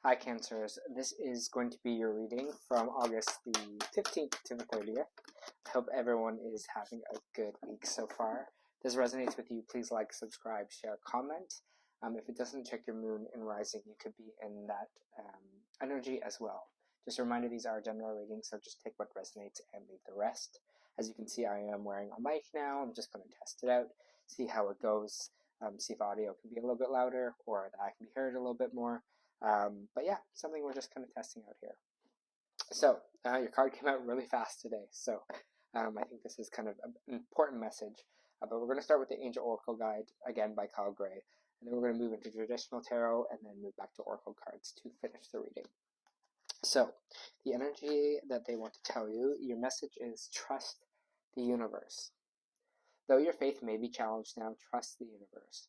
Hi Cancers, this is going to be your reading from August the 15th to the 30th. I hope everyone is having a good week so far. If this resonates with you, please like, subscribe, share, comment. If it doesn't, check your moon and rising. You could be in that energy as well. Just a reminder, these are general readings, so just take what resonates and leave the rest. As you can see, I am wearing a mic now. I'm just going to test it out, see how it goes, see if audio can be a little bit louder or that I can be heard a little bit more. But yeah, something we're just kind of testing out here. So your card came out really fast today, so I think this is kind of an important message. But we're going to start with the Angel Oracle Guide, again by Kyle Gray, and then we're going to move into traditional tarot and then move back to Oracle cards to finish the reading. So the energy that they want to tell you, your message is trust the universe. Though your faith may be challenged now, trust the universe.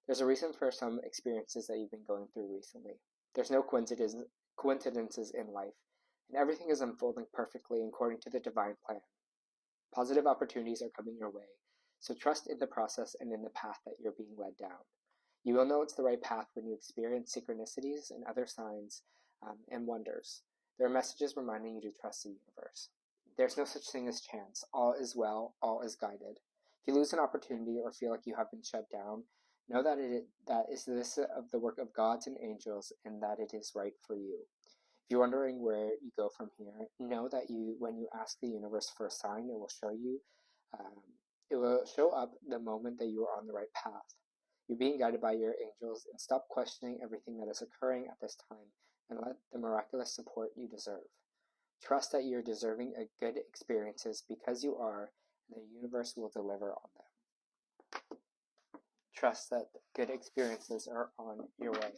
There's a reason for some experiences that you've been going through recently. There's no coincidences in life, and everything is unfolding perfectly according to the divine plan. Positive opportunities are coming your way, so trust in the process and in the path that you're being led down. You will know it's the right path when you experience synchronicities and other signs and wonders. There are messages reminding you to trust the universe. There's no such thing as chance. All is well, all is guided. If you lose an opportunity or feel like you have been shut down, know that this of the work of gods and angels, and that it is right for you. If you're wondering where you go from here, know that when you ask the universe for a sign, it will show you. It will show up the moment that you are on the right path. You're being guided by your angels, and stop questioning everything that is occurring at this time, and let the miraculous support you deserve. Trust that you're deserving of good experiences because you are, and the universe will deliver on them. Trust that good experiences are on your way.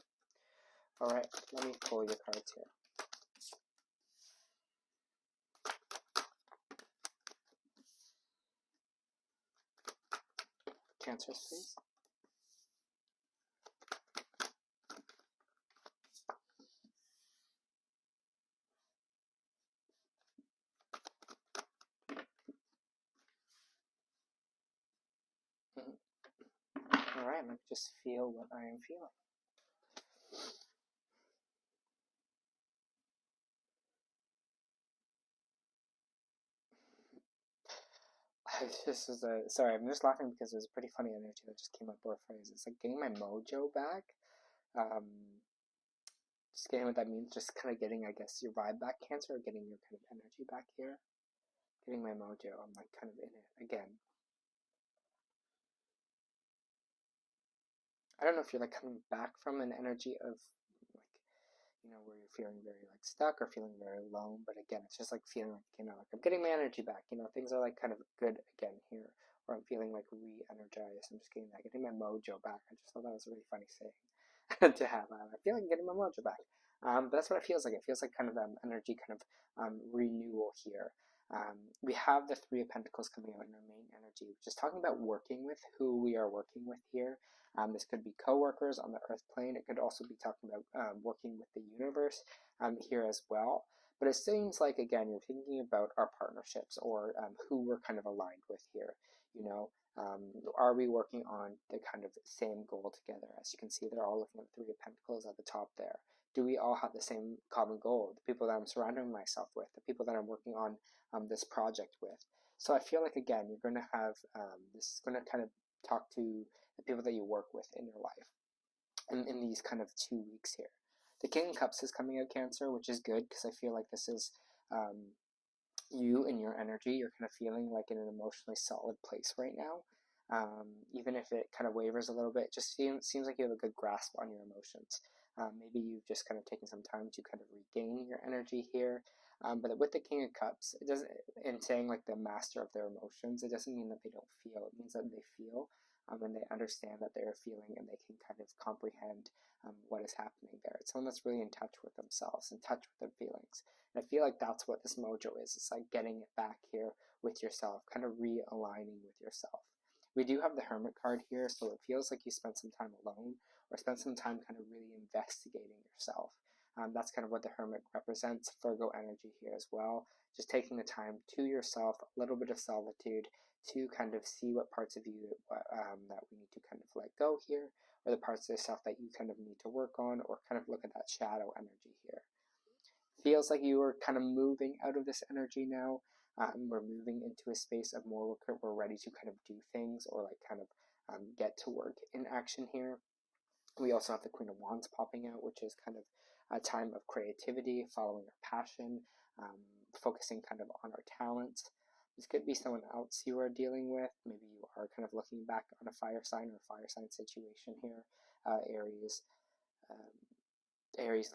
Alright, let me pull your cards here. Cancers, please. Alright, let me just feel what I am feeling. Sorry, I'm just laughing because there's a pretty funny energy that just came up both ways. It's like getting my mojo back. Just getting what that means, just kind of getting, I guess, your vibe back, Cancer, or getting your kind of energy back here. Getting my mojo, I'm like kind of in it again. I don't know if you're like coming back from an energy of like, where you're feeling very like stuck or feeling very alone, but again, it's just like feeling like, like I'm getting my energy back, things are like kind of good again here, or I'm feeling like re-energized. I'm just getting my mojo back. I just thought that was a really funny saying to have. I feel like getting my mojo back. But that's what it feels like. It feels like kind of energy kind of renewal here. We have the Three of Pentacles coming out in our main energy, just talking about working with, who we are working with here. This could be co-workers on the earth plane. It could also be talking about working with the universe here as well. But it seems like, again, you're thinking about our partnerships or who we're kind of aligned with here. Are we working on the kind of same goal together? As you can see, they're all looking at the Three of Pentacles at the top there. Do we all have the same common goal? The people that I'm surrounding myself with, the people that I'm working on this project with. So I feel like, again, you're going to have, this is going to kind of talk to the people that you work with in your life in these kind of 2 weeks here. The King of Cups is coming out, Cancer, which is good because I feel like this is you and your energy. You're kind of feeling like in an emotionally solid place right now. Even if it kind of wavers a little bit, it just seems like you have a good grasp on your emotions. Maybe you've just kind of taken some time to kind of regain your energy here. But with the King of Cups, it doesn't, in saying like the master of their emotions, it doesn't mean that they don't feel. It means that they feel and they understand that they're feeling, and they can kind of comprehend what is happening there. It's someone that's really in touch with themselves, in touch with their feelings. And I feel like that's what this mojo is. It's like getting it back here with yourself, kind of realigning with yourself. We do have the Hermit card here, so it feels like you spent some time alone or spent some time kind of really investigating yourself. That's kind of what the Hermit represents, Virgo energy here as well. Just taking the time to yourself, a little bit of solitude to kind of see what parts of you that we need to kind of let go here, or the parts of yourself that you kind of need to work on, or kind of look at that shadow energy here. Feels like you are kind of moving out of this energy now. We're moving into a space of more, we're ready to kind of do things, or like kind of get to work in action here. We also have the Queen of Wands popping out, which is kind of a time of creativity, following our passion, focusing kind of on our talents. This could be someone else you are dealing with. Maybe you are kind of looking back on a fire sign or fire sign situation here, Aries,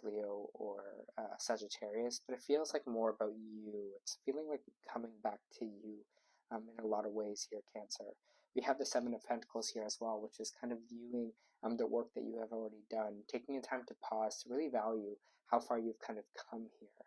Leo, or Sagittarius, but it feels like more about you. It's feeling like coming back to you in a lot of ways here, Cancer. We have the Seven of Pentacles here as well, which is kind of viewing the work that you have already done, taking a time to pause to really value how far you've kind of come here,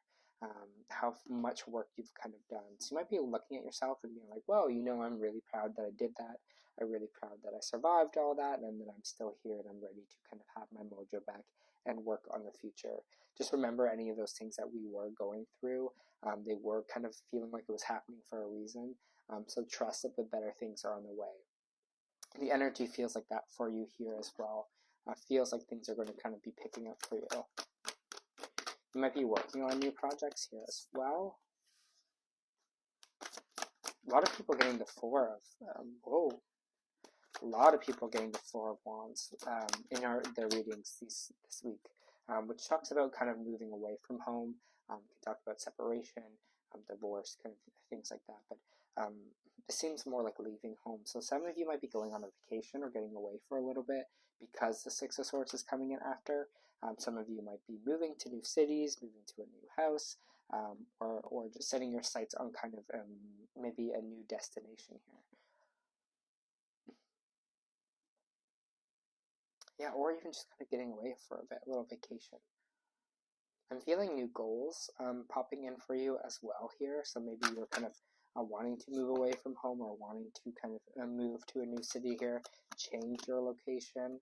how much work you've kind of done. So you might be looking at yourself and being like, well, I'm really proud that I did that. I'm really proud that I survived all that, and that I'm still here and I'm ready to kind of have my mojo back and work on the future. Just remember any of those things that we were going through, they were kind of feeling like it was happening for a reason. So trust that the better things are on the way. The energy feels like that for you here as well. Feels like things are going to kind of be picking up for you. You might be working on new projects here as well. A lot of people getting the Four of, a lot of people getting the Four of Wands in their readings this week, which talks about kind of moving away from home. We can talk about separation, divorce, kind of things like that. But it seems more like leaving home. So some of you might be going on a vacation or getting away for a little bit because the Six of Swords is coming in after. Some of you might be moving to new cities, moving to a new house, or just setting your sights on kind of maybe a new destination here. Yeah, or even just kind of getting away for a bit, a little vacation. I'm feeling new goals popping in for you as well here. So maybe you're kind of wanting to move away from home, or wanting to kind of move to a new city here, change your location.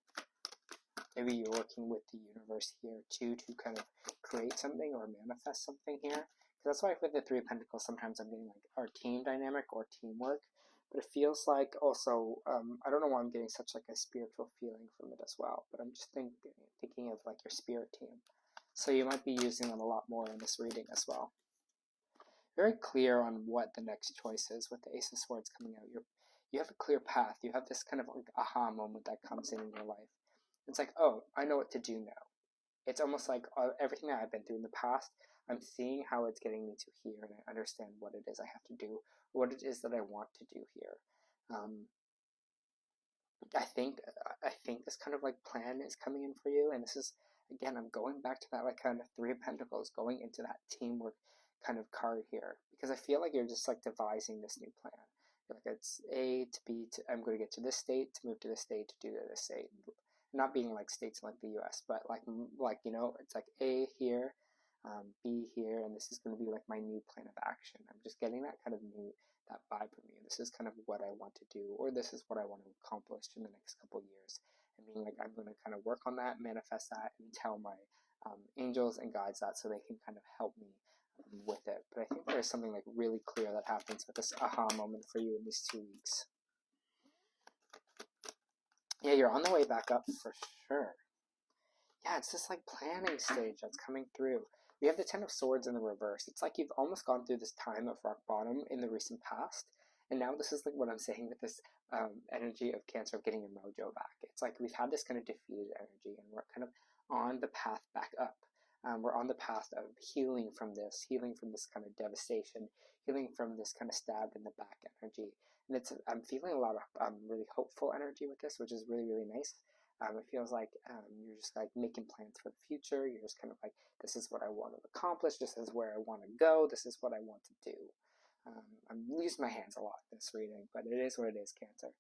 Maybe you're working with the universe here too to kind of create something or manifest something here. That's why with the Three of Pentacles, sometimes I'm getting like our team dynamic or teamwork. But it feels like also, I don't know why I'm getting such like a spiritual feeling from it as well, but I'm just thinking of like your spirit team. So you might be using them a lot more in this reading as well. Very clear on what the next choice is with the Ace of Swords coming out. You have a clear path. You have this kind of like aha moment that comes in your life. It's like, oh, I know what to do now. It's almost like everything that I've been through in the past, I'm seeing how it's getting me to here, and I understand what it is I have to do, what it is that I want to do here. I think this kind of like plan is coming in for you, and this is, again, I'm going back to that like kind of Three of Pentacles, going into that teamwork kind of card here, because I feel like you're just like devising this new plan. You're like, it's A to B to, I'm going to get to this state, to move to this state, to do this state. Not being like states like the US, but like it's like A here, B here, and this is going to be like my new plan of action. I'm just getting that kind of that vibe from you. This is kind of what I want to do, or this is what I want to accomplish in the next couple of years. And being like, I'm going to kind of work on that, manifest that, and tell my angels and guides that so they can kind of help me with it. But I think there's something like really clear that happens with this aha moment for you in these 2 weeks. Yeah, you're on the way back up for sure. Yeah, it's this like planning stage that's coming through. We have the Ten of Swords in the reverse. It's like you've almost gone through this time of rock bottom in the recent past, and now this is like what I'm saying with this energy of Cancer of getting your mojo back. It's like we've had this kind of defeated energy, and we're kind of on the path back up. We're on the path of healing from this kind of devastation, healing from this kind of stabbed in the back energy. And I'm feeling a lot of really hopeful energy with this, which is really, really nice. It feels like you're just like making plans for the future. You're just kind of like, this is what I want to accomplish. This is where I want to go. This is what I want to do. I'm using my hands a lot in this reading, but it is what it is, Cancer.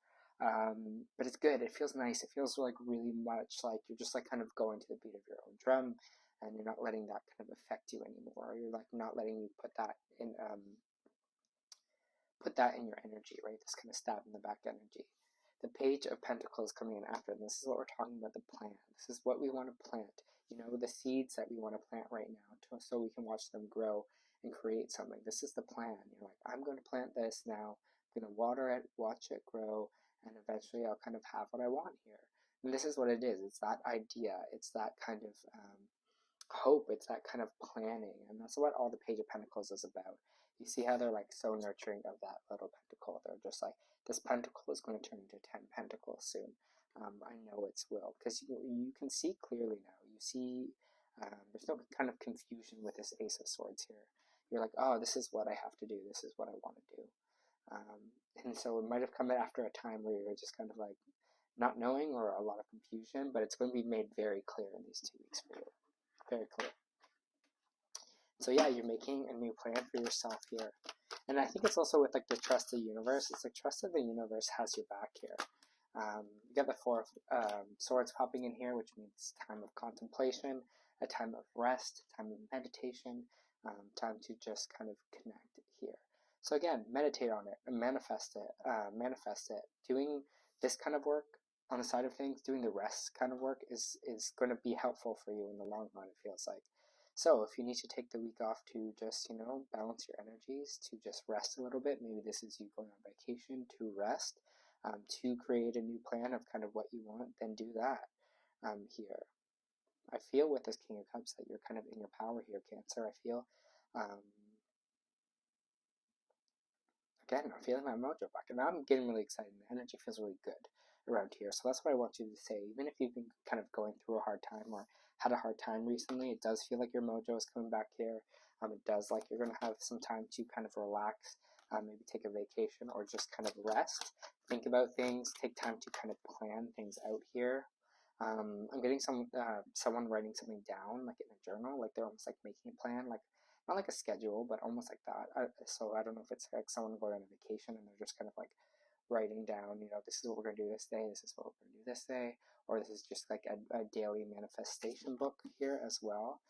But it's good. It feels nice. It feels like really much like you're just like kind of going to the beat of your own drum, and you're not letting that kind of affect you anymore. You're like not letting you put that in your energy, right? This kind of stab in the back energy. The Page of Pentacles coming in after, and this is what we're talking about, the plan. This is what we want to plant. The seeds that we want to plant right now, so we can watch them grow and create something. This is the plan. You're like, I'm going to plant this now. I'm going to water it, watch it grow, and eventually I'll kind of have what I want here. And this is what it is. It's that idea. It's that kind of hope. It's that kind of planning. And that's what all the Page of Pentacles is about. You see how they're like so nurturing of that little pentacle. They're just like, this pentacle is going to turn into 10 pentacles soon. I know it will, because you can see clearly now. You see, there's no kind of confusion with this Ace of Swords here. You're like, oh, this is what I have to do. This is what I want to do. And so it might have come after a time where you're just kind of like not knowing or a lot of confusion, but it's going to be made very clear in these 2 weeks for you. Very clear. So yeah, you're making a new plan for yourself here. And I think it's also with like the trust of the universe. It's like trust of the universe has your back here. You got the 4 of Swords popping in here, which means time of contemplation, a time of rest, time of meditation, time to just kind of connect here. So again, meditate on it and manifest it. Doing this kind of work on the side of things, doing the rest kind of work is going to be helpful for you in the long run, it feels like. So if you need to take the week off to just, balance your energies, to just rest a little bit, maybe this is you going on vacation to rest, to create a new plan of kind of what you want, then do that here. I feel with this King of Cups that you're kind of in your power here, Cancer. I feel, again, I'm feeling my mojo back, and now I'm getting really excited. The energy feels really good around here, so that's what I want you to say. Even if you've been kind of going through a hard time or had a hard time recently, it does feel like your mojo is coming back here. It does like you're going to have some time to kind of relax, maybe take a vacation or just kind of rest, think about things, take time to kind of plan things out here. I'm getting someone writing something down, like in a journal, like they're almost like making a plan, like not like a schedule, but almost like that. So I don't know if it's like someone going on a vacation and they're just kind of like writing down, this is what we're going to do this day, this is what we're going to do this day, or this is just like a daily manifestation book here as well.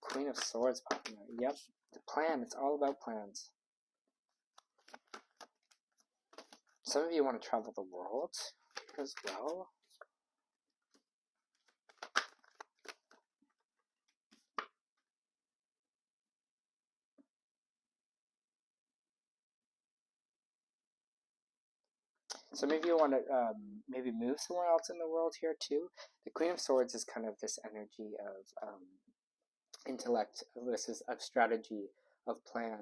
Queen of Swords popping out. Yep, the plan. It's all about plans. Some of you want to travel the world as well. So maybe you want to maybe move somewhere else in the world here too. The Queen of Swords is kind of this energy of intellect, this is of strategy, of plan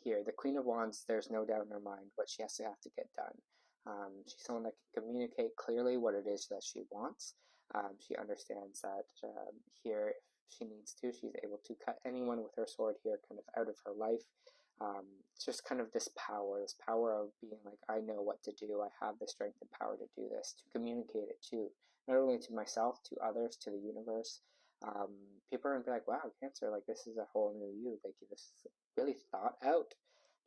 here. The Queen of Wands, there's no doubt in her mind what she has to get done. She's someone that can communicate clearly what it is that she wants. She understands that here, if she needs to, she's able to cut anyone with her sword here kind of out of her life. It's just kind of this power of being like, I know what to do, I have the strength and power to do this, to communicate it to, not only to myself, to others, to the universe. People are going to be like, wow, Cancer, like this is a whole new you, like this is really thought out.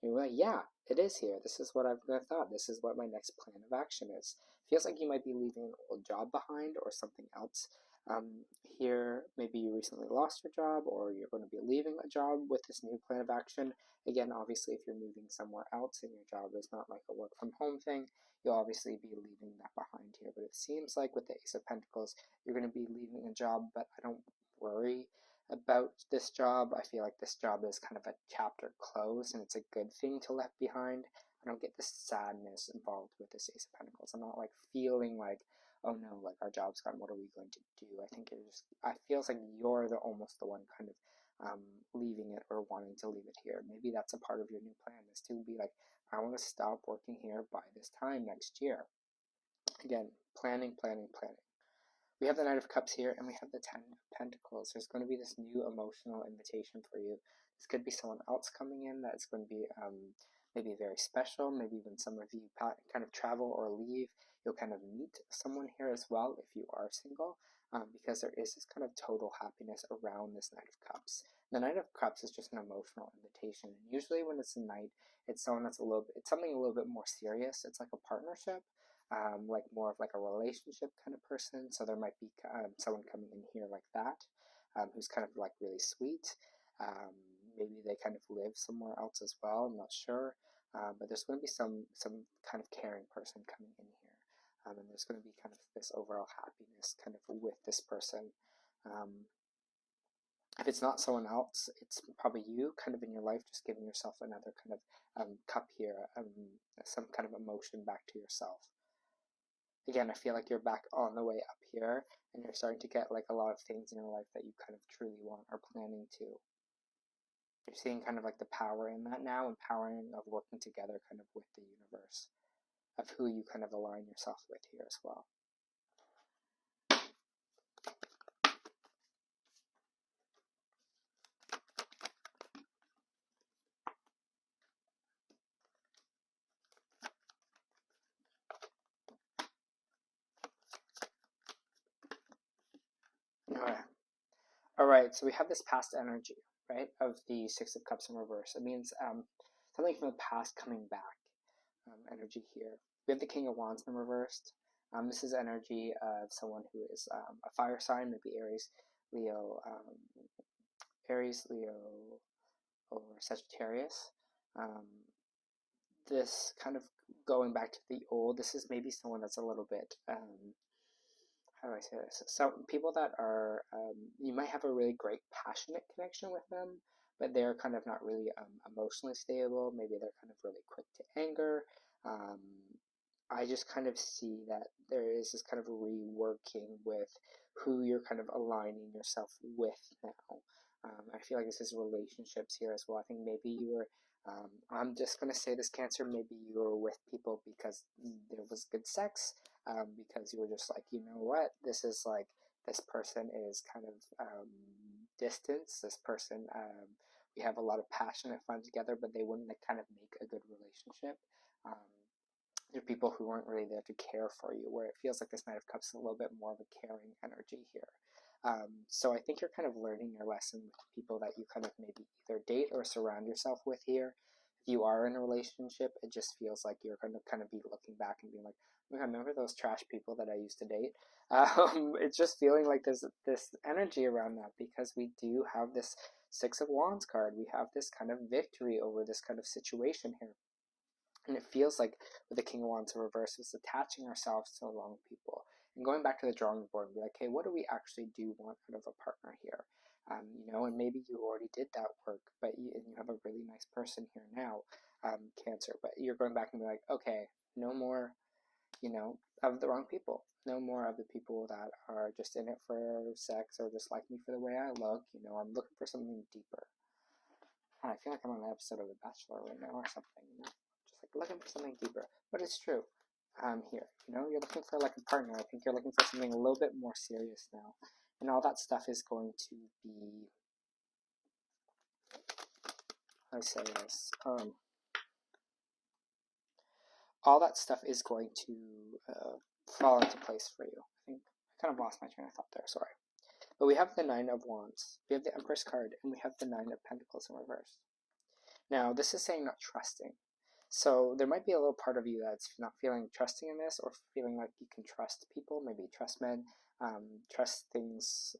And you're like, yeah, it is here, this is what I've thought, this is what my next plan of action is. Feels like you might be leaving an old job behind or something else. Here, maybe you recently lost your job or you're going to be leaving a job with this new plan of action. Again, obviously, if you're moving somewhere else and your job is not like a work from home thing, you'll obviously be leaving that behind here. But it seems like with the Ace of Pentacles, you're going to be leaving a job, but I don't worry about this job. I feel like this job is kind of a chapter closed and it's a good thing to left behind. I don't get this sadness involved with this Ace of Pentacles. I'm not like feeling like, oh no, like our job's gone, what are we going to do? I think I feels like you're almost the one kind of leaving it or wanting to leave it here. Maybe that's a part of your new plan, is to be like, I want to stop working here by this time next year. Again, planning. We have the Knight of Cups here, and we have the 10 of Pentacles. There's going to be this new emotional invitation for you. This could be someone else coming in that's going to be maybe very special. Maybe when some of you kind of travel or leave, you'll kind of meet someone here as well if you are single, because there is this kind of total happiness around this Knight of Cups. The Knight of Cups is just an emotional invitation, and usually when it's a knight, it's someone that's it's something a little bit more serious. It's like a partnership. Like more of like a relationship kind of person. So there might be someone coming in here like that, who's kind of like really sweet. Maybe they kind of live somewhere else as well. I'm not sure, but there's going to be some kind of caring person coming in here, and there's going to be kind of this overall happiness kind of with this person. If it's not someone else, it's probably you kind of in your life, just giving yourself another kind of cup here, some kind of emotion back to yourself. again, I feel like you're back on the way up here, and you're starting to get like a lot of things in your life that you kind of truly want or planning to. You're seeing kind of like the power in that now, empowering of working together kind of with the universe, of who you kind of align yourself with here as well. All right, so we have this past energy, right, of the Six of Cups in reverse. It means something from the past coming back, energy here. We have the King of Wands in reversed. This is energy of someone who is a fire sign, maybe Aries, Leo, or Sagittarius. This kind of going back to the old, this is maybe someone that's a little bit, how do I say this? So people that are, you might have a really great passionate connection with them, but they're kind of not really emotionally stable. Maybe they're kind of really quick to anger. I just kind of see that there is this kind of reworking with who you're kind of aligning yourself with now. I feel like this is relationships here as well. I think maybe you were, I'm just going to say this, Cancer, maybe you were with people because there was good sex, because you were just like, you know what, this is like, this person is kind of distance, this person, we have a lot of passion and fun together, but they wouldn't kind of make a good relationship. There are people who weren't really there to care for you, where it feels like this Knight of Cups is a little bit more of a caring energy here. So I think you're kind of learning your lesson with people that you kind of maybe either date or surround yourself with here. If you are in a relationship, it just feels like you're going to kind of be looking back and being like, oh, I remember those trash people that I used to date. It's just feeling like there's this energy around that, because we do have this Six of Wands card. We have this kind of victory over this kind of situation here. And it feels like with the King of Wands in reverse, it's attaching ourselves to the wrong people and going back to the drawing board and be like, hey, what do we actually do want out of a partner here? And maybe you already did that work, but you have a really nice person here now, Cancer, but you're going back and be like, okay, no more, of the wrong people. No more of the people that are just in it for sex or just like me for the way I look. I'm looking for something deeper. I feel like I'm on an episode of The Bachelor right now or something, just like looking for something deeper. But it's true. Here, you're looking for like a partner. I think you're looking for something a little bit more serious now. And all that stuff is going to be, how do I say this? All that stuff is going to fall into place for you. I think I kind of lost my train of thought there, sorry. But we have the Nine of Wands, we have the Empress card, and we have the Nine of Pentacles in reverse. Now, this is saying not trusting. So there might be a little part of you that's not feeling trusting in this, or feeling like you can trust people, maybe trust men, trust things,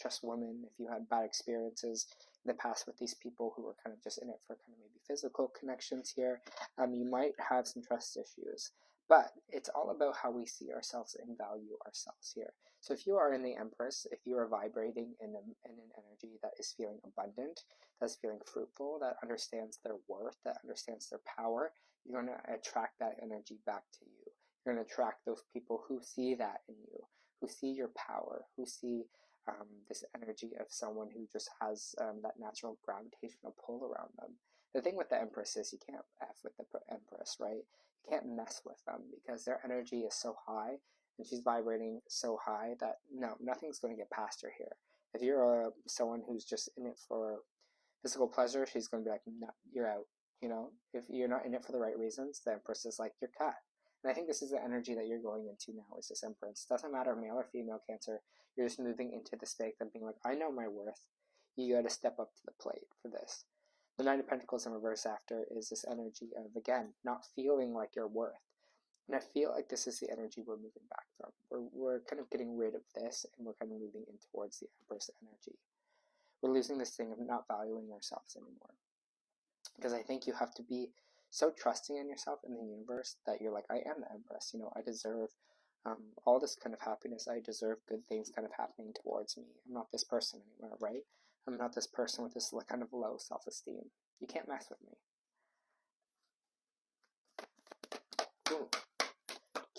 trust women. If you had bad experiences in the past with these people who were kind of just in it for kind of maybe physical connections here, you might have some trust issues. But it's all about how we see ourselves and value ourselves here. So if you are in the Empress, if you are vibrating in an energy that is feeling abundant, that's feeling fruitful, that understands their worth, that understands their power, you're going to attract that energy back to you. You're going to attract those people who see that in you, who see your power, who see this energy of someone who just has that natural gravitational pull around them. The thing with the Empress is you can't F with the Empress, right? You can't mess with them because their energy is so high and she's vibrating so high that nothing's going to get past her here. If you're someone who's just in it for physical pleasure, she's going to be like, no, you're out. If you're not in it for the right reasons, the Empress is like, you're cut. And I think this is the energy that you're going into now, is this Empress. Doesn't matter male or female, Cancer. You're just moving into the space of being like, I know my worth. You got to step up to the plate for this. The Nine of Pentacles in reverse after is this energy of, again, not feeling like you're worth. And I feel like this is the energy we're moving back from. We're kind of getting rid of this, and we're kind of moving in towards the Empress energy. We're losing this thing of not valuing ourselves anymore. Because I think you have to be so trusting in yourself and the universe that you're like, I am the Empress. I deserve all this kind of happiness. I deserve good things kind of happening towards me. I'm not this person anymore, right? I'm not this person with this kind of low self-esteem. You can't mess with me. Ooh.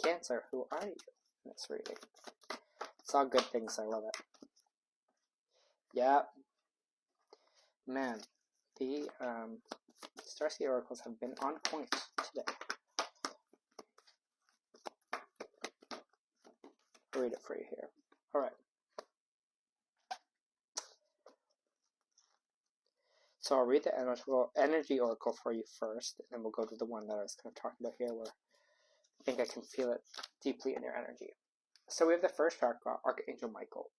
Cancer, who are you in this reading? It's all good things, I love it. Yeah. Man, the Starseed Oracles have been on point today. I'll read it for you here. Alright. So I'll read the energy oracle for you first, and then we'll go to the one that I was kind of talking about here, where I think I can feel it deeply in your energy. So we have the first chakra, Archangel Michael.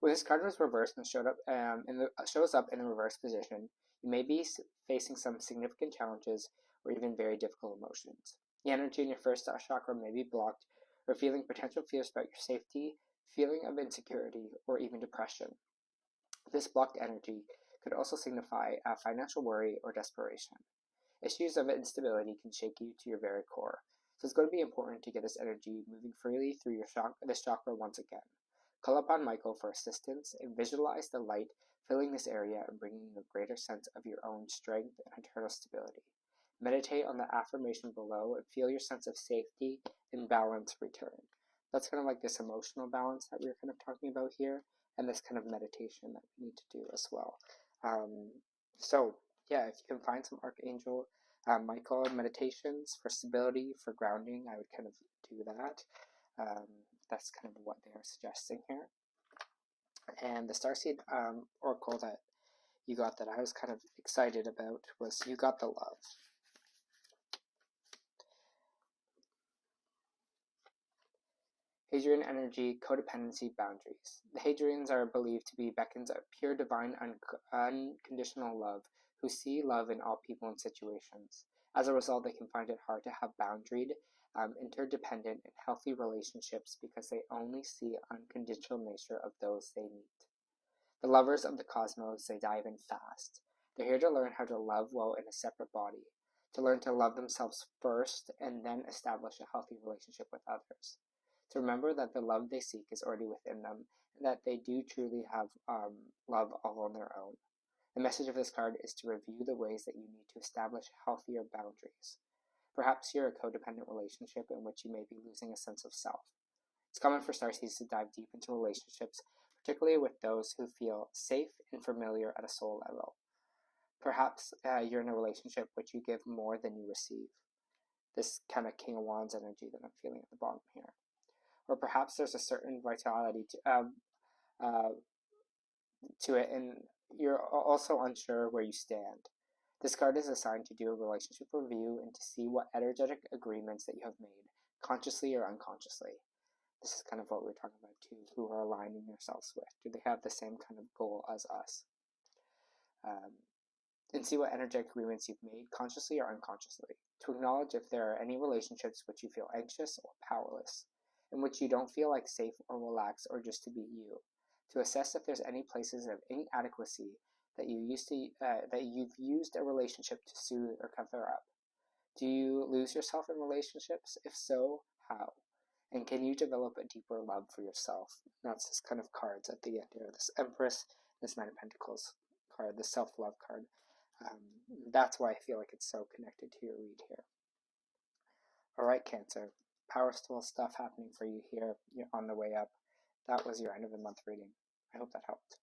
When this card was reversed and shows up in a reverse position, you may be facing some significant challenges or even very difficult emotions. The energy in your first chakra may be blocked, or feeling potential fears about your safety, feeling of insecurity, or even depression. This blocked energy could also signify a financial worry or desperation. Issues of instability can shake you to your very core, so it's going to be important to get this energy moving freely through this chakra once again. Call upon Michael for assistance and visualize the light filling this area and bringing you a greater sense of your own strength and internal stability. Meditate on the affirmation below and feel your sense of safety and balance return. That's kind of like this emotional balance that we were kind of talking about here, and this kind of meditation that we need to do as well. So yeah, if you can find some Archangel Michael meditations for stability, for grounding, I would kind of do that. That's kind of what they are suggesting here. And the Starseed Oracle that you got that I was kind of excited about was you got the Love. Hadrian energy, codependency, boundaries. The Hadrians are believed to be beacons of pure divine unconditional love who see love in all people and situations. As a result, they can find it hard to have boundaried, interdependent, and healthy relationships because they only see unconditional nature of those they meet. The lovers of the cosmos, they dive in fast. They're here to learn how to love well in a separate body, to learn to love themselves first and then establish a healthy relationship with others. To remember that the love they seek is already within them, and that they do truly have love all on their own. The message of this card is to review the ways that you need to establish healthier boundaries. Perhaps you're in a codependent relationship in which you may be losing a sense of self. It's common for Starseeds to dive deep into relationships, particularly with those who feel safe and familiar at a soul level. Perhaps you're in a relationship which you give more than you receive. This kind of King of Wands energy that I'm feeling at the bottom here. Or perhaps there's a certain vitality to it, and you're also unsure where you stand. This card is assigned to do a relationship review and to see what energetic agreements that you have made, consciously or unconsciously. This is kind of what we're talking about too, who are aligning yourselves with. Do they have the same kind of goal as us? And see what energetic agreements you've made, consciously or unconsciously. To acknowledge if there are any relationships which you feel anxious or powerless, in which you don't feel like safe or relaxed or just to be you. To assess if there's any places of inadequacy that you've used a relationship to soothe or cover up. Do you lose yourself in relationships? If so, how? And can you develop a deeper love for yourself? And that's this kind of cards at the end here. This Empress, this Nine of Pentacles card, the self-love card. That's why I feel like it's so connected to your read here. Alright, Cancer. Powerful stuff happening for you here. You're on the way up. That was your end of the month reading. I hope that helped.